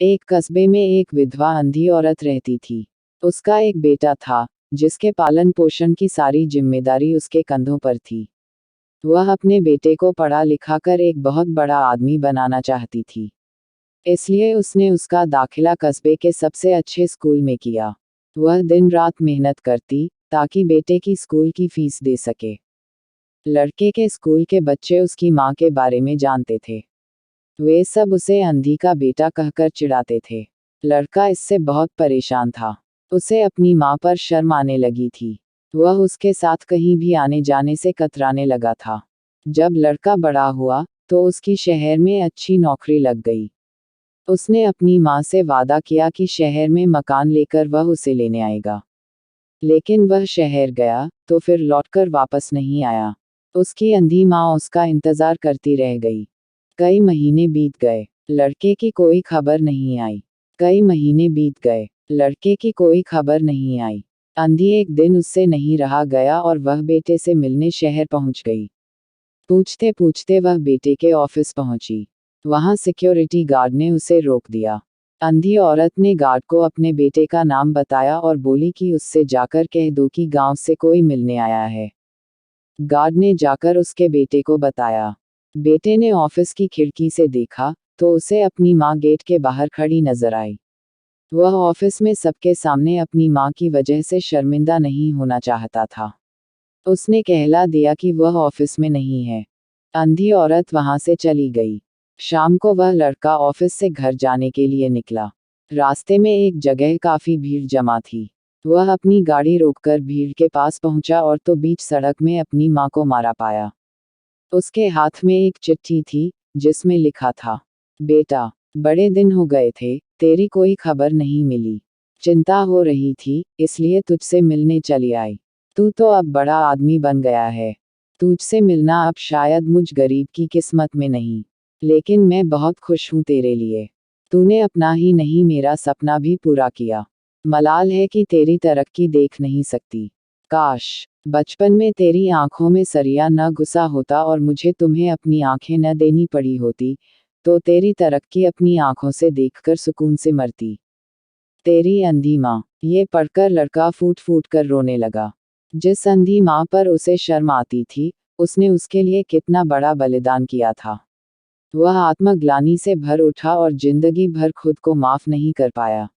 एक कस्बे में एक विधवा अंधी औरत रहती थी। उसका एक बेटा था, जिसके पालन पोषण की सारी जिम्मेदारी उसके कंधों पर थी। वह अपने बेटे को पढ़ा लिखा कर एक बहुत बड़ा आदमी बनाना चाहती थी। इसलिए उसने उसका दाखिला कस्बे के सबसे अच्छे स्कूल में किया। वह दिन रात मेहनत करती, ताकि बेटे की स्कूल की फीस दे सके। लड़के के स्कूल के बच्चे उसकी माँ के बारे में जानते थे। वे सब उसे अंधी का बेटा कहकर चिढ़ाते थे। लड़का इससे बहुत परेशान था। उसे अपनी माँ पर शर्म आने लगी थी। वह उसके साथ कहीं भी आने जाने से कतराने लगा था। जब लड़का बड़ा हुआ, तो उसकी शहर में अच्छी नौकरी लग गई। उसने अपनी माँ से वादा किया कि शहर में मकान लेकर वह उसे लेने आएगा। लेकिन वह शहर गया, तो फिर लौटकर वापस नहीं आया। उसकी अंधी माँ उसका इंतजार करती रह गई। कई महीने बीत गए, लड़के की कोई खबर नहीं आई। कई महीने बीत गए, लड़के की कोई खबर नहीं आई। अंधी एक दिन उससे नहीं रहा गया और वह बेटे से मिलने शहर पहुंच गई। पूछते पूछते वह बेटे के ऑफिस पहुंची। वहां सिक्योरिटी गार्ड ने उसे रोक दिया। अंधी औरत ने गार्ड को अपने बेटे का नाम बताया और बोली कि उससे जाकर कह दो कि गांव से कोई मिलने आया है। गार्ड ने जाकर उसके बेटे को बताया। बेटे ने ऑफिस की खिड़की से देखा, तो उसे अपनी माँ गेट के बाहर खड़ी नजर आई। वह ऑफिस में सबके सामने अपनी माँ की वजह से शर्मिंदा नहीं होना चाहता था। उसने कहला दिया कि वह ऑफिस में नहीं है। अंधी औरत वहां से चली गई। शाम को वह लड़का ऑफिस से घर जाने के लिए निकला। रास्ते में एक जगह काफी भीड़ जमा थी। वह अपनी गाड़ी रोककर भीड़ के पास पहुंचा और तो बीच सड़क में अपनी माँ को मारा पाया। उसके हाथ में एक चिट्ठी थी, जिसमें लिखा था, बेटा, बड़े दिन हो गए थे, तेरी कोई खबर नहीं मिली। चिंता हो रही थी, इसलिए तुझसे मिलने चली आई। तू तो अब बड़ा आदमी बन गया है। तुझसे मिलना अब शायद मुझ गरीब की किस्मत में नहीं, लेकिन मैं बहुत खुश हूँ तेरे लिए। तूने अपना ही नहीं मेरा सपना भी पूरा किया। मलाल है कि तेरी तरक्की देख नहीं सकती। काश बचपन में तेरी आंखों में सरिया न घुसा होता और मुझे तुम्हें अपनी आंखें न देनी पड़ी होती, तो तेरी तरक्की अपनी आंखों से देखकर सुकून से मरती। तेरी अंधी माँ। ये पढ़कर लड़का फूट फूट कर रोने लगा। जिस अंधी माँ पर उसे शर्म आती थी, उसने उसके लिए कितना बड़ा बलिदान किया था। वह आत्मग्लानि से भर उठा और जिंदगी भर खुद को माफ नहीं कर पाया।